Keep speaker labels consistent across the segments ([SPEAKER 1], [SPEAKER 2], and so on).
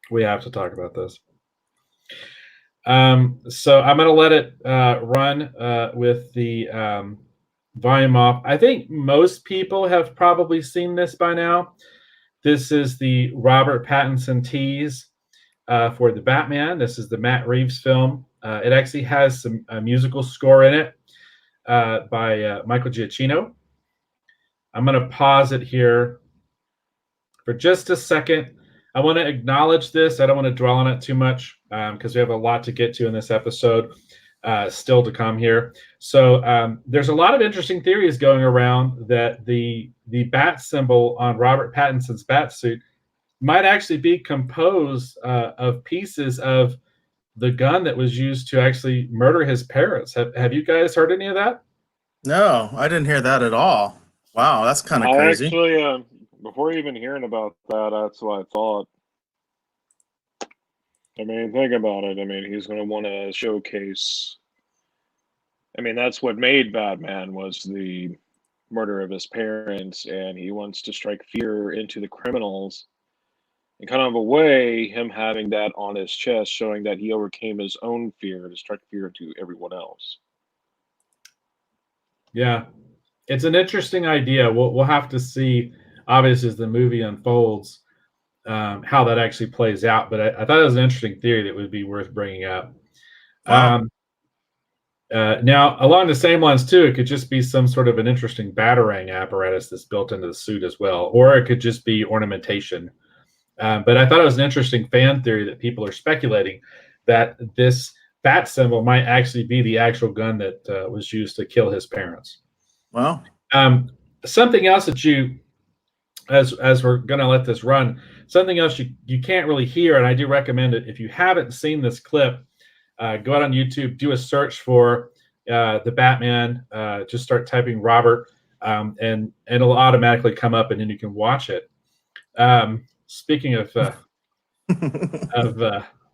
[SPEAKER 1] We have to talk about this. So I'm going to let it run with the volume off. I think most people have probably seen this by now. This is the Robert Pattinson tease for the Batman. This is the Matt Reeves film. It actually has some musical score in it by Michael Giacchino. I'm going to pause it here for just a second. I want to acknowledge this. I don't want to dwell on it too much because we have a lot to get to in this episode still to come here. So there's a lot of interesting theories going around that the bat symbol on Robert Pattinson's Batsuit might actually be composed of pieces of the gun that was used to actually murder his parents. Have you guys heard any of that?
[SPEAKER 2] No, I didn't hear that at all. Wow, that's kind of
[SPEAKER 3] I
[SPEAKER 2] crazy.
[SPEAKER 3] actually, before even hearing about that, that's what I thought. I mean, think about it. I mean, he's going to want to showcase. I mean, that's what made Batman was the murder of his parents, and he wants to strike fear into the criminals. In kind of a way, him having that on his chest, showing that he overcame his own fear to strike fear into everyone else.
[SPEAKER 1] Yeah, it's an interesting idea. We'll have to see, obviously, as the movie unfolds, how that actually plays out. But I thought it was an interesting theory that would be worth bringing up.
[SPEAKER 2] Wow.
[SPEAKER 1] Now, along the same lines too, it could just be some sort of an interesting batarang apparatus that's built into the suit as well, or it could just be ornamentation. But I thought it was an interesting fan theory that people are speculating that this bat symbol might actually be the actual gun that was used to kill his parents.
[SPEAKER 2] Well,
[SPEAKER 1] something else that you, as we're going to let this run, something else you can't really hear, and I do recommend it if you haven't seen this clip. Go out on YouTube, do a search for the Batman. Just start typing Robert, and it'll automatically come up, and then you can watch it. Speaking of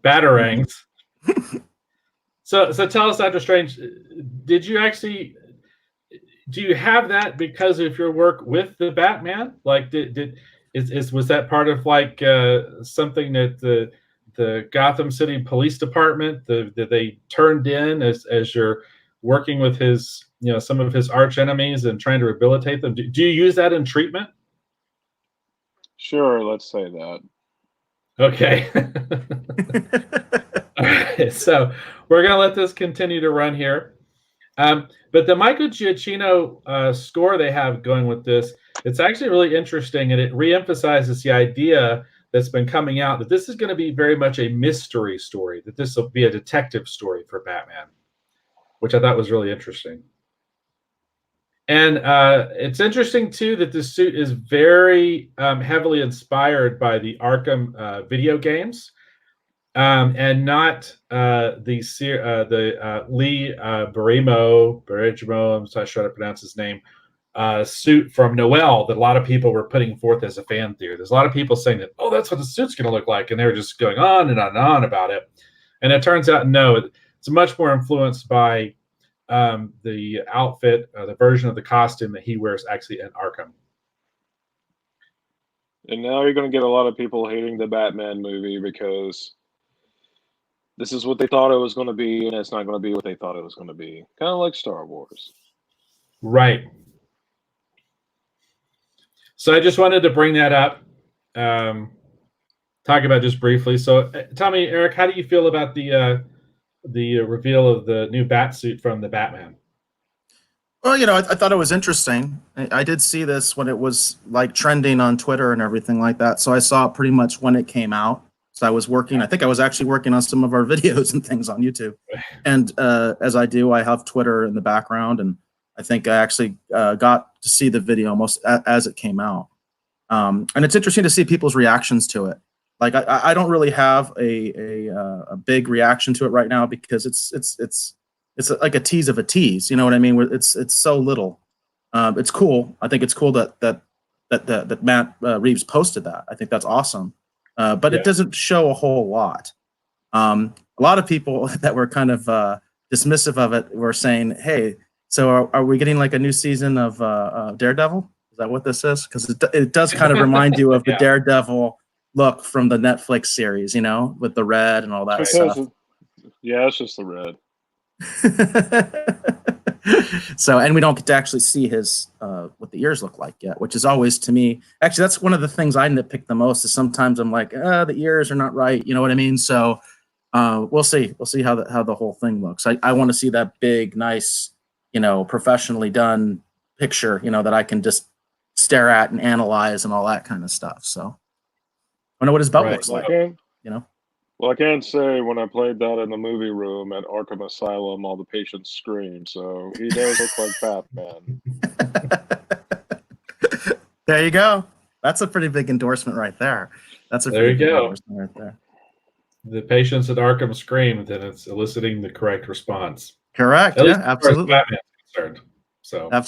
[SPEAKER 1] batarangs, so tell us, Dr. Strange, do you have that because of your work with the Batman? Like, was that part of like something that the Gotham City Police Department that they turned in as you're working with his, some of his arch enemies and trying to rehabilitate them? Do you use that in treatment?
[SPEAKER 3] Sure, let's say that.
[SPEAKER 1] Okay. All right, so we're going to let this continue to run here. But the Michael Giacchino score they have going with this, it's actually really interesting, and it reemphasizes the idea that's been coming out that this is going to be very much a mystery story, that this will be a detective story for Batman, which I thought was really interesting. And it's interesting, too, that this suit is very heavily inspired by the Arkham video games, and not the Lee Barrimo, I'm not sure how to pronounce his name, suit from Noel that a lot of people were putting forth as a fan theory. There's a lot of people saying that, oh, that's what the suit's going to look like, and they were just going on and on and on about it. And it turns out, no, it's much more influenced by the outfit, the version of the costume that he wears actually in Arkham.
[SPEAKER 3] And now you're going to get a lot of people hating the Batman movie because this is what they thought it was going to be, and it's not going to be what they thought it was going to be. Kind of like Star Wars.
[SPEAKER 1] Right. So I just wanted to bring that up, talk about just briefly. So tell me, Eric, how do you feel about the reveal of the new Batsuit from the Batman?
[SPEAKER 2] Well, I thought it was interesting. I did see this when it was like trending on Twitter and everything like that. So I saw it pretty much when it came out. So I was working. I think I was actually working on some of our videos and things on YouTube. And as I do, I have Twitter in the background, and I think I actually got to see the video almost as it came out. And it's interesting to see people's reactions to it. Like I don't really have a big reaction to it right now because it's like a tease of a tease. You know what I mean? It's so little. It's cool. I think it's cool that Matt Reeves posted that. I think that's awesome. But it doesn't show a whole lot. A lot of people that were kind of dismissive of it were saying, "Hey, so are we getting like a new season of Daredevil? Is that what this is? Because it does kind of remind you of the Daredevil look from the Netflix series, with the red and all that stuff.
[SPEAKER 3] Yeah, it's just the red.
[SPEAKER 2] So, and we don't get to actually see his what the ears look like yet, which is always, to me, actually that's one of the things I nitpick the most. Is sometimes I'm like, the ears are not right, you know what I mean? So we'll see how the whole thing looks. I want to see that big, nice, professionally done picture, that I can just stare at and analyze and all that kind of stuff. So I know what his belt looks like.
[SPEAKER 3] Well, I can't say when I played that in the movie room at Arkham Asylum, all the patients screamed. So he does look like Batman.
[SPEAKER 2] There you go. That's a pretty big endorsement right there. That's a
[SPEAKER 1] There
[SPEAKER 2] pretty
[SPEAKER 1] you
[SPEAKER 2] big
[SPEAKER 1] go.
[SPEAKER 2] endorsement right there.
[SPEAKER 1] The patients at Arkham screamed, and it's eliciting the correct response.
[SPEAKER 2] Correct.
[SPEAKER 1] At least
[SPEAKER 2] Yeah,
[SPEAKER 1] as far as
[SPEAKER 2] absolutely.
[SPEAKER 1] Batman's concerned. So
[SPEAKER 2] Absolutely.